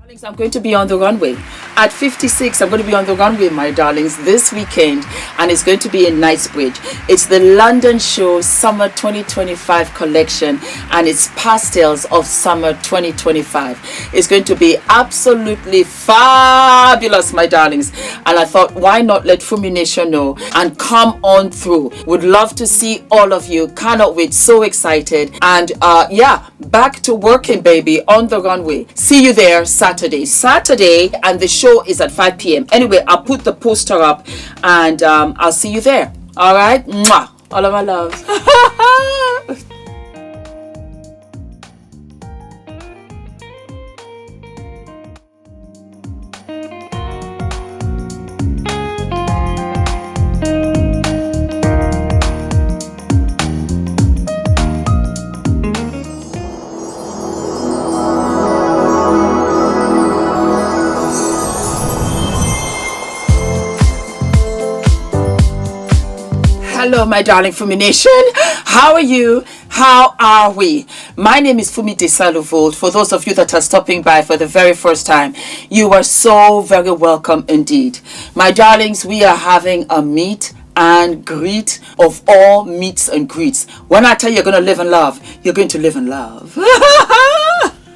I'm going to be on the runway. At 56, I'm going to be on the runway, my darlings, this weekend, and it's going to be in Knightsbridge. It's the London Show Summer 2025 collection, and it's pastels of Summer 2025. It's going to be absolutely fabulous, my darlings, and I thought, why not let Fumi Nation know and come on through. Would love to see all of you. Cannot wait. So excited. And yeah, back to working, baby, on the runway. See you there Saturday, and the show is at 5 p.m. Anyway, I'll put the poster up, and I'll see you there. All right. Mwah. All of my love. Hello, my darling Fumi Nation. How are you? How are we? My name is Fumidesaluvold. For those of you that are stopping by for the very first time, you are so very welcome indeed. My darlings, we are having a meet and greet of all meets and greets. When I tell you you're going to live and love, you're going to live and love.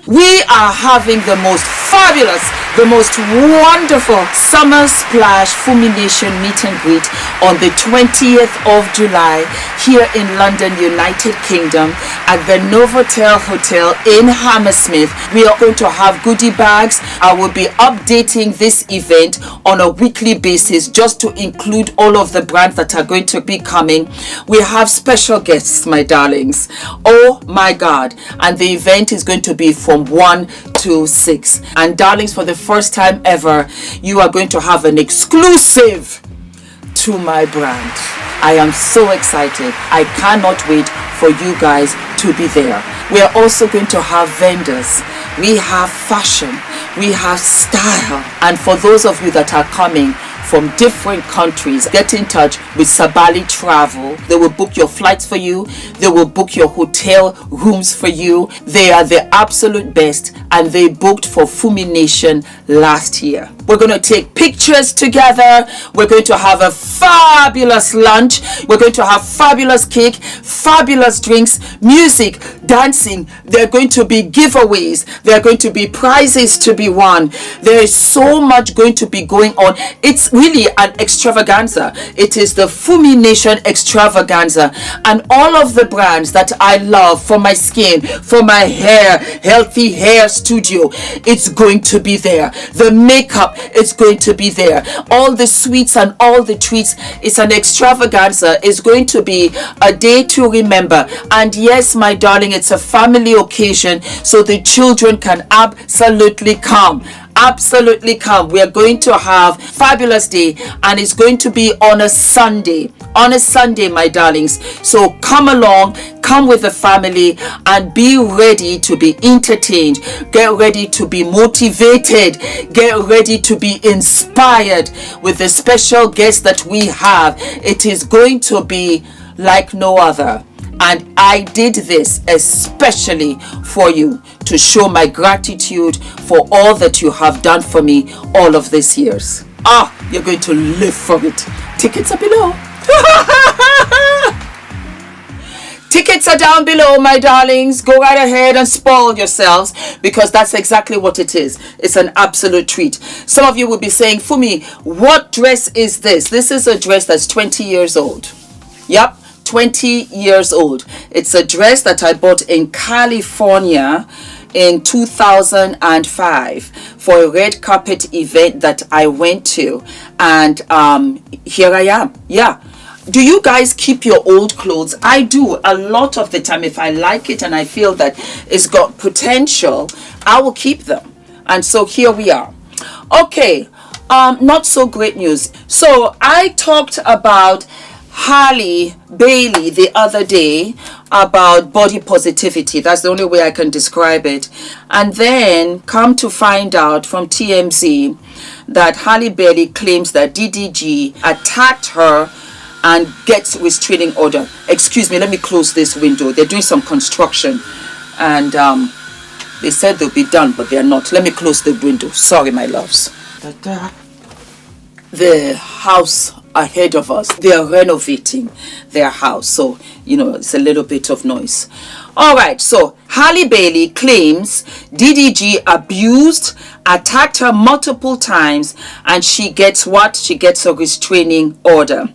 We are having the most fabulous, the most wonderful Summer Splash Fumi Nation meet and greet on the 20th of July here in London, United Kingdom at the Novotel Hotel in Hammersmith. We are going to have goodie bags. I will be updating this event on a weekly basis just to include all of the brands that are going to be coming. We have special guests, my darlings. Oh my God. And the event is going to be from 1 to 6. And darlings, for the first time ever, you are going to have an exclusive to my brand. I am so excited. I cannot wait for you guys to be there. We are also going to have vendors. We have fashion. We have style. And for those of you that are coming from different countries, get in touch with Sabali Travel. They will book your flights for you. They will book your hotel rooms for you. They are the absolute best, and they booked for Fumi Nation last year. We're going to take pictures together. We're going to have a fabulous lunch. We're going to have fabulous cake, fabulous drinks, music, dancing. There are going to be giveaways. There are going to be prizes to be won. There is so much going to be going on. It's really an extravaganza. It is the Fumi Nation extravaganza, and all of the brands that I love for my skin, for my hair, Healthy Hair Studio, it's going to be there. The makeup, it's going to be there. All the sweets and all the treats. It's an extravaganza. It's going to be a day to remember. And yes, my darling, it's a family occasion, so the children can absolutely come. Absolutely come. We are going to have a fabulous day, and it's going to be on a Sunday. On a Sunday, my darlings. So come along, come with the family, and be ready to be entertained. Get ready to be motivated. Get ready to be inspired with the special guests that we have. It is going to be like no other. And I did this especially for you, to show my gratitude for all that you have done for me all of these years. You're going to live for it. Tickets are below. Tickets are down below, my darlings. Go right ahead and spoil yourselves, because that's exactly what it is. It's an absolute treat. Some of you will be saying, Fumi, what dress is this? This is a dress that's 20 years old. Yep. 20 years old. It's a dress that I bought in California in 2005 for a red carpet event that I went to, and here I am. Yeah. Do you guys keep your old clothes? I do a lot of the time. If I like it and I feel that it's got potential, I will keep them. And so here we are. Okay, not so great news. So I talked about Halle Bailey the other day about body positivity. That's the only way I can describe it. And then come to find out from TMZ that Halle Bailey claims that DDG attacked her and gets restraining order. Excuse me, let me close this window. They're doing some construction, and They said they'll be done, but they're not. Let me close the window. Sorry, my loves. The house ahead of us, they are renovating their house, so you know it's a little bit of noise. All right, so Halle Bailey claims DDG abused, attacked her multiple times, and she gets what? She gets a restraining order.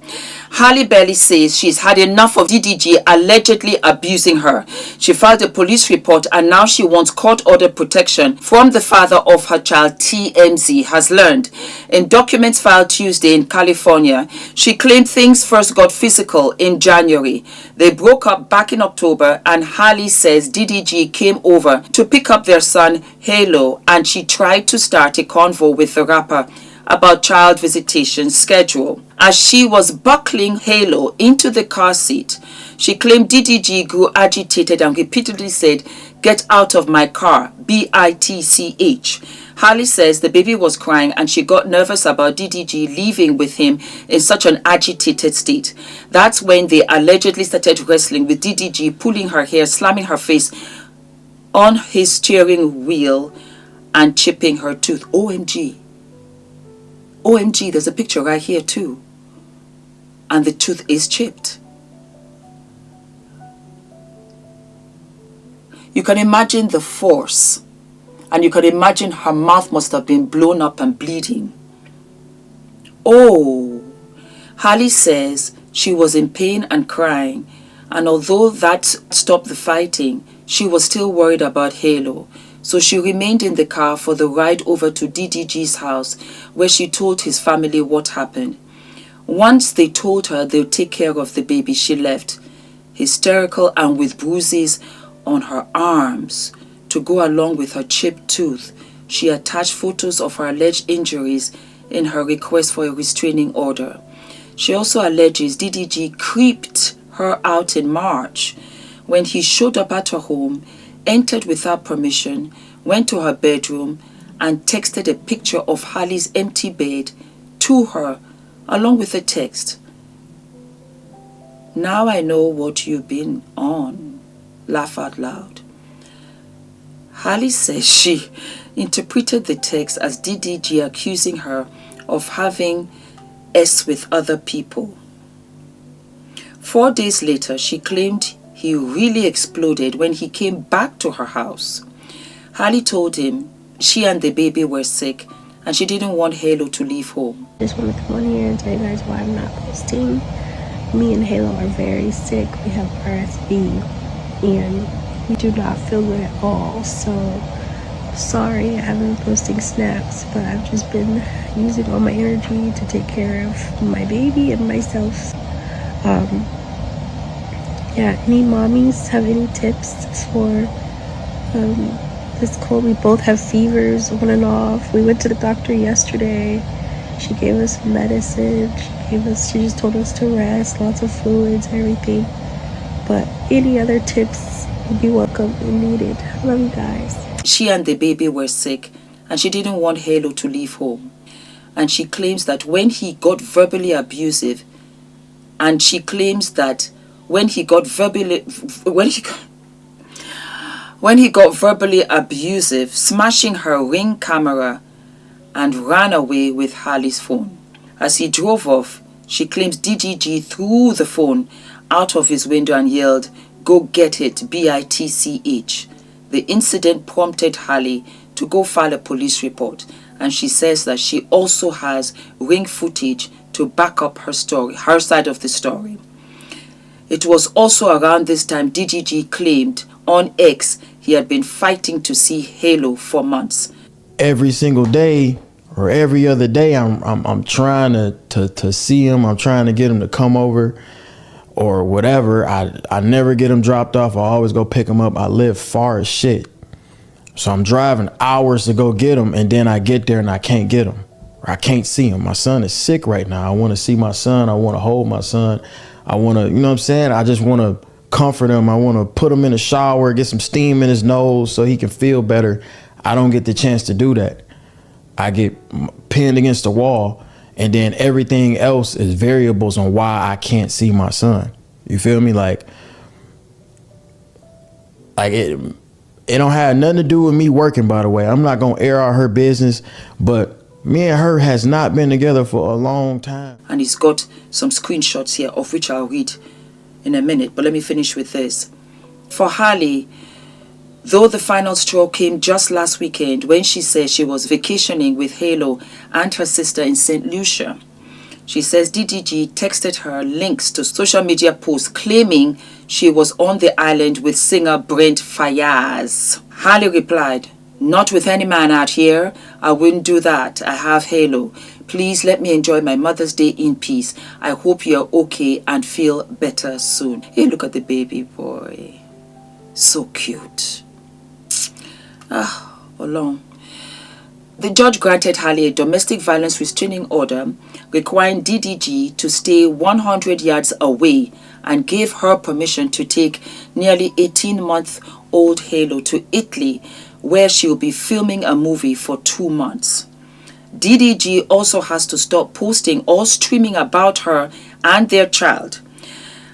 Halle Bailey says she's had enough of DDG allegedly abusing her. She filed a police report and now she wants court order protection from the father of her child, TMZ has learned. In documents filed Tuesday in California, she claimed things first got physical in January. They broke up back in October and Halle says DDG came over to pick up their son, Halo, and she tried to start a convo with the rapper about child visitation schedule. As she was buckling Halo into the car seat, she claimed DDG grew agitated and repeatedly said, "Get out of my car, bitch." Halle says the baby was crying and she got nervous about DDG leaving with him in such an agitated state. That's when they allegedly started wrestling, with DDG pulling her hair, slamming her face on his steering wheel and chipping her tooth. OMG. OMG, there's a picture right here too. And the tooth is chipped. You can imagine the force. And you can imagine her mouth must have been blown up and bleeding. Oh, Halle says she was in pain and crying. And although that stopped the fighting, she was still worried about Halo. So she remained in the car for the ride over to DDG's house, where she told his family what happened. Once they told her they'll take care of the baby, she left, hysterical and with bruises on her arms. To go along with her chipped tooth, she attached photos of her alleged injuries in her request for a restraining order. She also alleges DDG creeped her out in March when he showed up at her home, entered without permission, went to her bedroom, and texted a picture of Halle's empty bed to her, along with a text. "Now I know what you've been on." Laugh out loud. Halle says she interpreted the text as DDG accusing her of having sex with other people. 4 days later, she claimed he really exploded when he came back to her house. Halle told him she and the baby were sick and she didn't want Halo to leave home. I just want to come on here and tell you guys why I'm not posting. Me and Halo are very sick. We have RSV and we do not feel good at all. So sorry I haven't been posting snaps, but I've just been using all my energy to take care of my baby and myself. Yeah, any mommies have any tips for this cold? We both have fevers on and off. We went to the doctor yesterday. She gave us medicine. She just told us to rest, lots of fluids, everything. But any other tips would be welcome and needed. I love you guys. She and the baby were sick and she didn't want Halo to leave home. And she claims that when he got verbally abusive, and she claims that when he got verbally abusive, smashing her Ring camera and ran away with Halle's phone. As he drove off, she claims DDG threw the phone out of his window and yelled, "Go get it, bitch." The incident prompted Halle to go file a police report, and she says that she also has Ring footage to back up her story, her side of the story. It was also around this time DDG claimed on X he had been fighting to see Halo for months. Every single day or every other day, I'm trying to see him. I'm trying to get him to come over or whatever. I never get him dropped off. I always go pick him up. I live far as shit. So I'm driving hours to go get him, and then I get there and I can't get him. Or I can't see him. My son is sick right now. I want to see my son. I want to hold my son. I want to, you know what I'm saying? I just want to comfort him. I want to put him in the shower, get some steam in his nose so he can feel better. I don't get the chance to do that. I get pinned against the wall, and then everything else is variables on why I can't see my son. You feel me? Like It don't have nothing to do with me working, by the way. I'm not gonna air out her business, but me and her has not been together for a long time. And he's got some screenshots here, of which I'll read in a minute. But let me finish with this. For Halle, though the final straw came just last weekend when she said she was vacationing with Halo and her sister in St. Lucia. She says DDG texted her links to social media posts claiming she was on the island with singer Brent Faiyaz. Halle replied, "Not with any man out here. I wouldn't do that. I have Halo. Please let me enjoy my Mother's Day in peace. I hope you're okay and feel better soon." Hey, look at the baby boy. So cute. Along. The judge granted Halle a domestic violence restraining order requiring DDG to stay 100 yards away and gave her permission to take nearly 18-month-old Halo to Italy, where she'll be filming a movie for 2 months. DDG also has to stop posting or streaming about her and their child.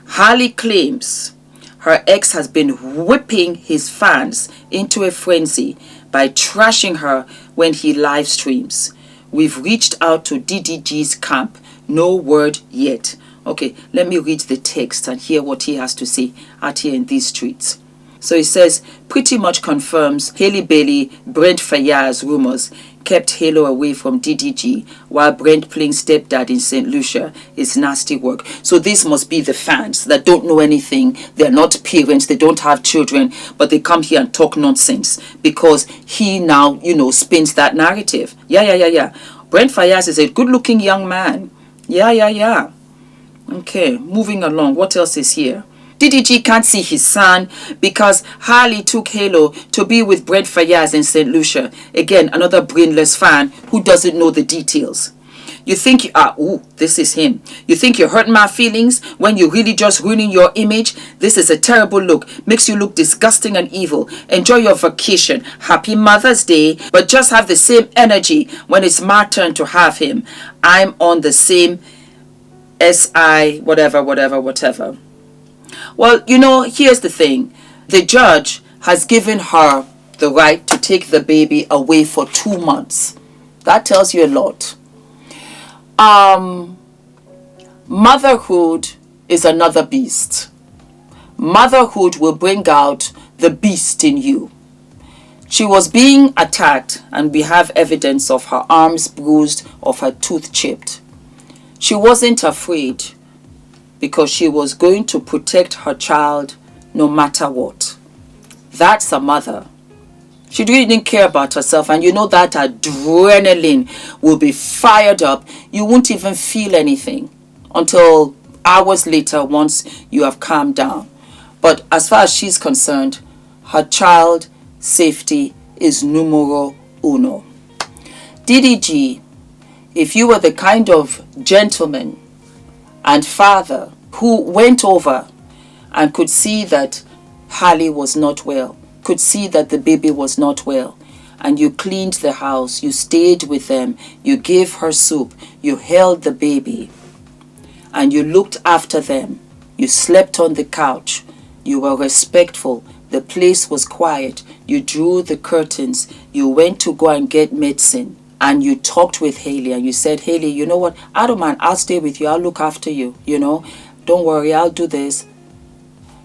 Halle claims her ex has been whipping his fans into a frenzy by trashing her when he live streams. We've reached out to DDG's camp. No word yet. Okay, let me read the text and hear what he has to say out here in these streets. So he says, pretty much confirms Halle Bailey, Brent Faiyaz rumors kept Halo away from DDG while Brent playing stepdad in St. Lucia is nasty work. So this must be the fans that don't know anything. They're not parents. They don't have children, but they come here and talk nonsense because he now, spins that narrative. Yeah. Brent Faiyaz is a good-looking young man. Yeah. Okay, moving along. What else is here? DDG can't see his son because Halle took Halo to be with Brent Faiyaz in St. Lucia. Again, another brainless fan who doesn't know the details. You think, this is him. You think you're hurting my feelings when you're really just ruining your image? This is a terrible look. Makes you look disgusting and evil. Enjoy your vacation. Happy Mother's Day. But just have the same energy when it's my turn to have him. I'm on the same SI whatever. Well, here's the thing. The judge has given her the right to take the baby away for 2 months. That tells you a lot. Motherhood is another beast. Motherhood will bring out the beast in you. She was being attacked and we have evidence of her arms bruised, of her tooth chipped. She wasn't afraid because she was going to protect her child no matter what. That's a mother. She really didn't care about herself, and that adrenaline will be fired up. You won't even feel anything until hours later once you have calmed down. But as far as she's concerned, her child safety is numero uno. DDG, if you were the kind of gentleman and father who went over and could see that Halle was not well, could see that the baby was not well, and you cleaned the house, you stayed with them, you gave her soup, you held the baby, and you looked after them, you slept on the couch, you were respectful, the place was quiet, you drew the curtains, you went to go and get medicine, and you talked with Halle and you said, Halle, you know what, I don't mind, I'll stay with you, I'll look after you, don't worry, I'll do this.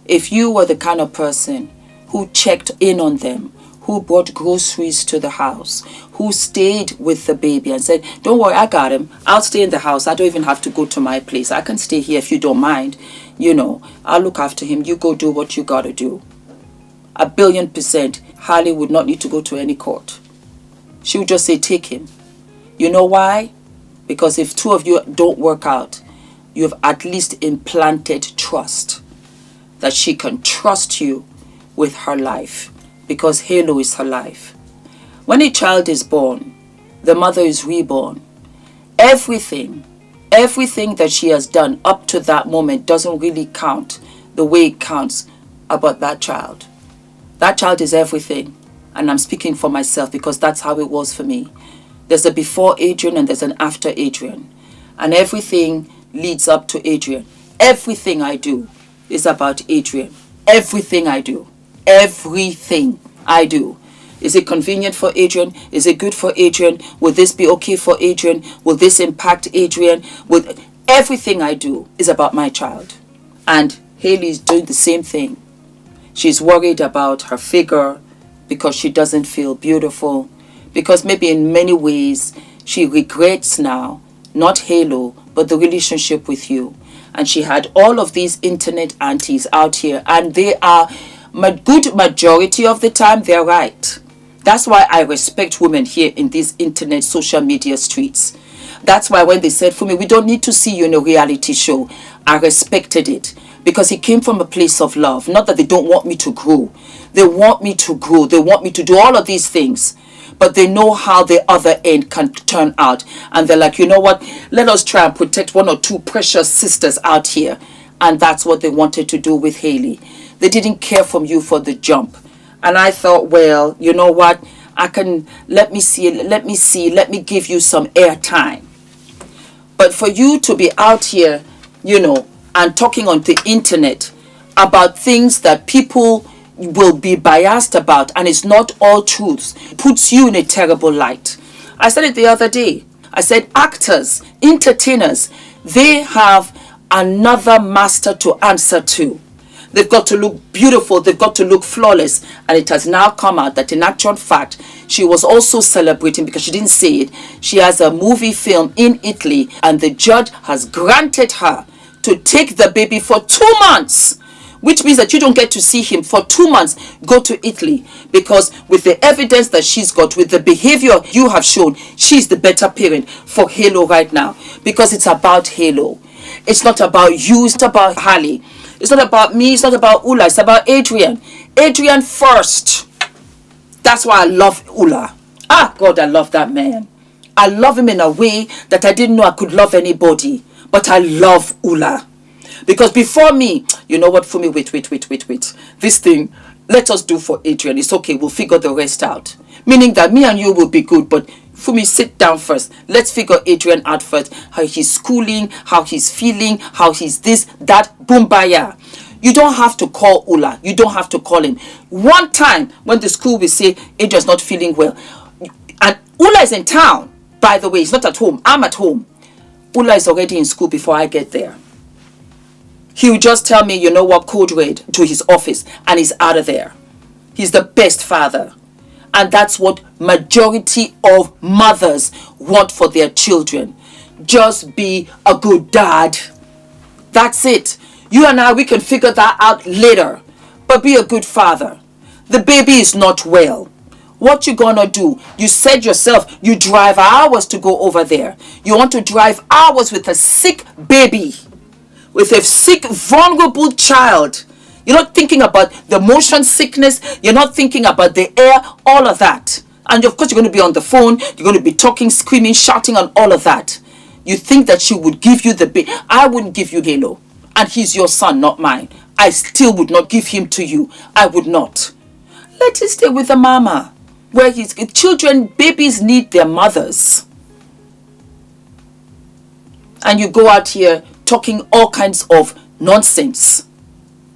If you were the kind of person who checked in on them, who brought groceries to the house, who stayed with the baby and said, don't worry, I got him, I'll stay in the house, I don't even have to go to my place, I can stay here if you don't mind, I'll look after him, you go do what you gotta do. 1,000,000,000%, Halle would not need to go to any court. She would just say, take him. You know why? Because if two of you don't work out, you have at least implanted trust. That she can trust you with her life. Because Halo is her life. When a child is born, the mother is reborn. Everything that she has done up to that moment doesn't really count the way it counts about that child. That child is everything. And I'm speaking for myself because that's how it was for me. There's a before Adrian and there's an after Adrian. And everything leads up to Adrian. Everything I do is about Adrian. Everything I do. Everything I do. Is it convenient for Adrian? Is it good for Adrian? Will this be okay for Adrian? Will this impact Adrian? Everything I do is about my child. And Halle is doing the same thing. She's worried about her figure because she doesn't feel beautiful. Because maybe in many ways she regrets now, not Halo, but the relationship with you. And she had all of these internet aunties out here, and they are, good majority of the time, they're right. That's why I respect women here in these internet social media streets. That's why when they said, Fumi, we don't need to see you in a reality show, I respected it. Because it came from a place of love. Not that they don't want me to grow. They want me to grow. They want me to do all of these things. But they know how the other end can turn out. And they're like, you know what? Let us try and protect one or two precious sisters out here. And that's what they wanted to do with Halle. They didn't care from you for the jump. And I thought, well, you know what? Let me give you some airtime. But for you to be out here, you know, and talking on the internet about things that people will be biased about, and it's not all truths, puts you in a terrible light. I said it the other day. I said actors, entertainers, they have another master to answer to. They've got to look beautiful. They've got to look flawless. And it has now come out that in actual fact, she was also celebrating, because she didn't say it. She has a movie film in Italy, and the judge has granted her to take the baby for 2 months, which means that you don't get to see him for 2 months. Go to Italy, because with the evidence that she's got, with the behavior you have shown, she's the better parent for Halo right now, because it's about Halo. It's not about you. It's about Halle. It's not about me. It's not about Ula. It's about Adrian. Adrian first. That's why I love Ula. Ah, God, I love that man. I love him in a way that I didn't know I could love anybody. But I love Ula. Because before me, you know what, Fumi, wait. This thing, let us do for Adrian. It's okay. We'll figure the rest out. Meaning that me and you will be good, but Fumi, sit down first. Let's figure Adrian out first. How he's schooling, how he's feeling, how he's this, that, boom, baya. You don't have to call Ula. You don't have to call him. One time, when the school will say, Adrian's not feeling well. And Ula is in town, by the way. He's not at home. I'm at home. Ula is already in school before I get there. He will just tell me, you know what, code red to his office, and he's out of there. He's the best father. And that's what majority of mothers want for their children. Just be a good dad. That's it. You and I, we can figure that out later. But be a good father. The baby is not well. What you gonna do? You said yourself, you drive hours to go over there. You want to drive hours with a sick baby. With a sick, vulnerable child. You're not thinking about the motion sickness. You're not thinking about the air, all of that. And of course, you're going to be on the phone. You're going to be talking, screaming, shouting, and all of that. You think that she would give you the baby. I wouldn't give you Halo. And he's your son, not mine. I still would not give him to you. I would not. Let it stay with the mama. Where his children, babies need their mothers. And you go out here talking all kinds of nonsense.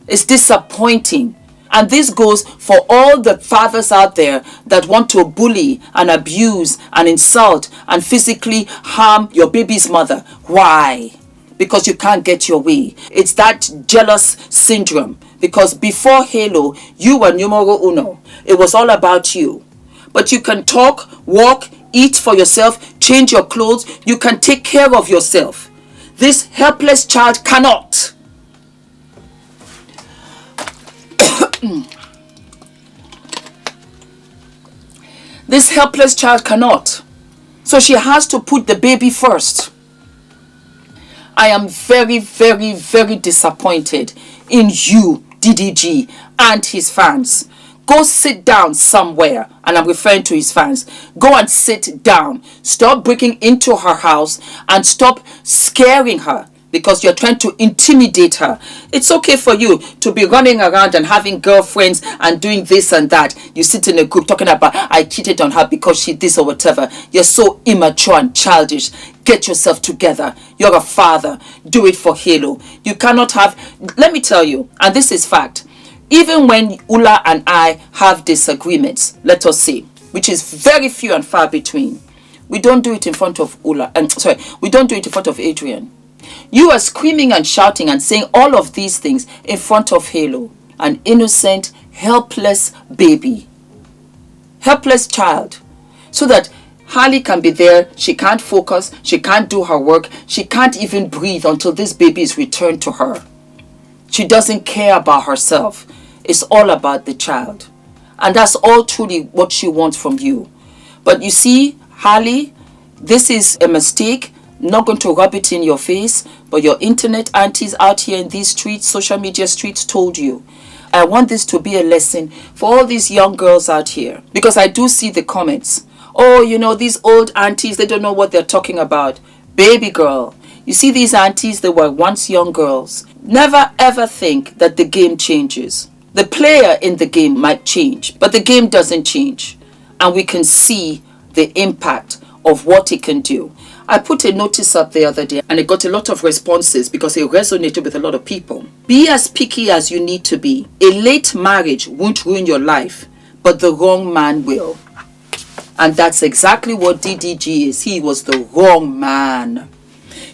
It's disappointing. And this goes for all the fathers out there that want to bully and abuse and insult and physically harm your baby's mother. Why? Because you can't get your way. It's that jealous syndrome. Because before Halo, you were numero uno. It was all about you. But you can talk, walk, eat for yourself, change your clothes. You can take care of yourself. This helpless child cannot. This helpless child cannot. So she has to put the baby first. I am very, very, very disappointed in you, DDG, and his fans. Go sit down somewhere, and I'm referring to his fans. Go and sit down. Stop breaking into her house and stop scaring her because you're trying to intimidate her. It's okay for you to be running around and having girlfriends and doing this and that. You sit in a group talking about, I cheated on her because she this or whatever. You're so immature and childish. Get yourself together. You're a father. Do it for Halo. You cannot have, let me tell you, and this is fact, Even when Ula and I have disagreements, let us say, which is very few and far between, we don't do it in front of we don't do it in front of Adrian. You are screaming and shouting and saying all of these things in front of Halo, an innocent, helpless baby, helpless child, so that Halle can be there. She can't focus, she can't do her work, she can't even breathe until this baby is returned to her. She doesn't care about herself. It's all about the child. And that's all truly what she wants from you. But you see, Halle, this is a mistake. Not going to rub it in your face, but your internet aunties out here in these streets, social media streets, told you. I want this to be a lesson for all these young girls out here, because I do see the comments. Oh, you know, these old aunties, they don't know what they're talking about. Baby girl, you see these aunties, they were once young girls. Never ever think that the game changes. The player in the game might change, but the game doesn't change. And we can see the impact of what it can do. I put a notice up the other day and it got a lot of responses because it resonated with a lot of people. Be as picky as you need to be. A late marriage won't ruin your life, but the wrong man will. And that's exactly what DDG is. He was the wrong man.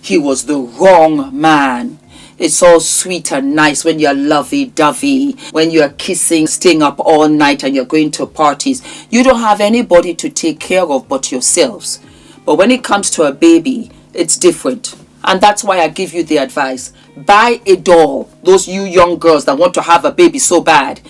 He was the wrong man. It's all sweet and nice when you're lovey-dovey, when you're kissing, staying up all night and you're going to parties. You don't have anybody to take care of but yourselves. But when it comes to a baby, it's different. And that's why I give you the advice. Buy a doll. Those you young girls that want to have a baby so bad.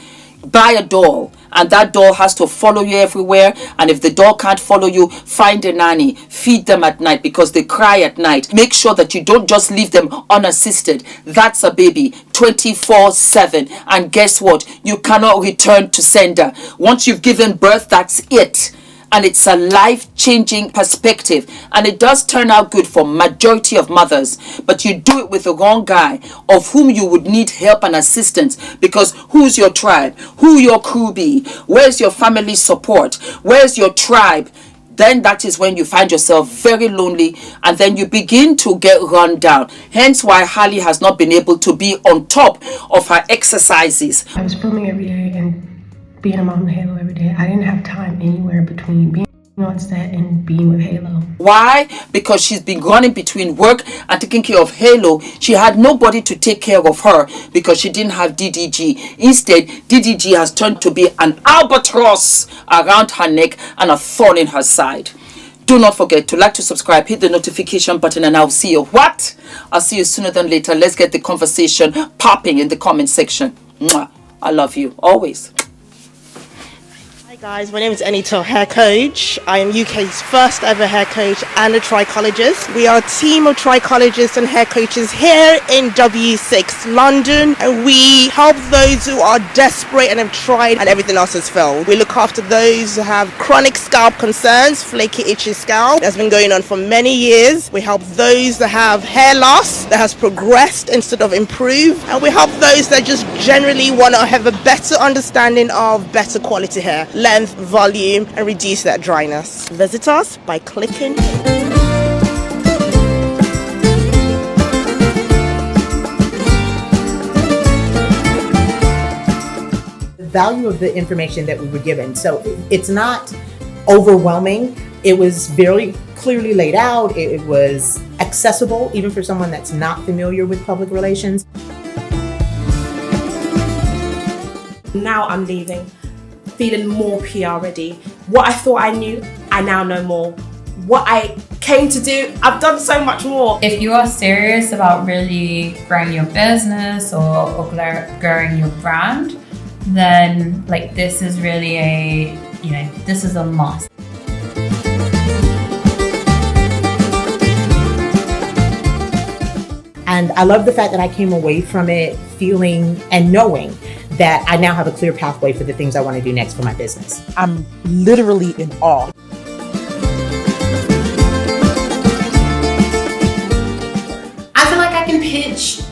Buy a doll. And that doll has to follow you everywhere. And if the doll can't follow you, find a nanny. Feed them at night because they cry at night. Make sure that you don't just leave them unassisted. That's a baby 24/7. And guess what? You cannot return to sender. Once you've given birth, that's it. And it's a life-changing perspective. And it does turn out good for majority of mothers. But you do it with the wrong guy of whom you would need help and assistance. Because who's your tribe? Who your crew be? Where's your family support? Where's your tribe? Then that is when you find yourself very lonely. And then you begin to get run down. Hence why Halle has not been able to be on top of her exercises. I was filming every day and being a mom to Halo every day. I didn't have time anywhere between being on set and being with Halo. Why? Because she's been running between work and taking care of Halo. She had nobody to take care of her because she didn't have DDG. Instead, DDG has turned to be an albatross around her neck and a thorn in her side. Do not forget to like, to subscribe, hit the notification button, and I'll see you. What? I'll see you sooner than later. Let's get the conversation popping in the comment section. Mwah. I love you always. Hi guys, my name is ENITAN, hair coach. I am UK's first ever hair coach and a trichologist. We are a team of trichologists and hair coaches here in W6 London, and we help those who are desperate and have tried and everything else has failed. We look after those who have chronic scalp concerns, flaky itchy scalp that's been going on for many years. We help those that have hair loss that has progressed instead of improved, and we help those that just generally want to have a better understanding of better quality hair, length, volume, and reduce that dryness. Visit us by clicking here. The value of the information that we were given. So it's not overwhelming. It was very clearly laid out. It was accessible even for someone that's not familiar with public relations. Now I'm leaving, feeling more PR ready. What I thought I knew, I now know more. What I came to do, I've done so much more. If you are serious about really growing your business or growing your brand, then like this is really this is a must. And I love the fact that I came away from it feeling and knowing that I now have a clear pathway for the things I want to do next for my business. I'm literally in awe. I feel like I can pitch.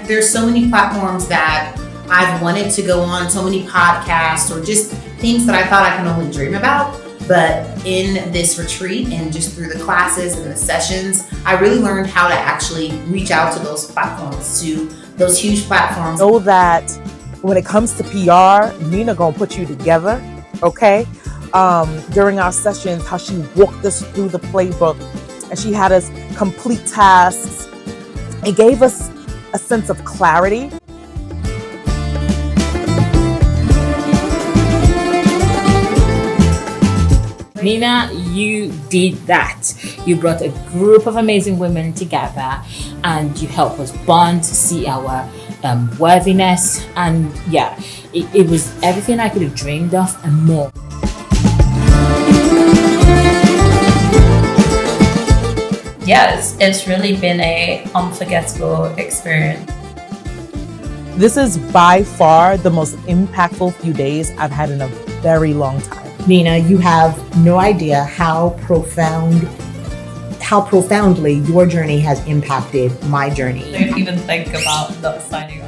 There's so many platforms that I've wanted to go on, so many podcasts or just things that I thought I can only dream about. But in this retreat and just through the classes and the sessions, I really learned how to actually reach out to those platforms, to those huge platforms. Know that when it comes to PR, Nina gonna put you together, okay? During our sessions, how she walked us through the playbook and she had us complete tasks. It gave us a sense of clarity. Nina, you did that. You brought a group of amazing women together and you helped us bond, see our worthiness, and yeah, it was everything I could have dreamed of and more. Yes, it's really been a unforgettable experience. This is by far the most impactful few days I've had in a very long time. Nina, you have no idea how profoundly your journey has impacted my journey. Don't even think about not signing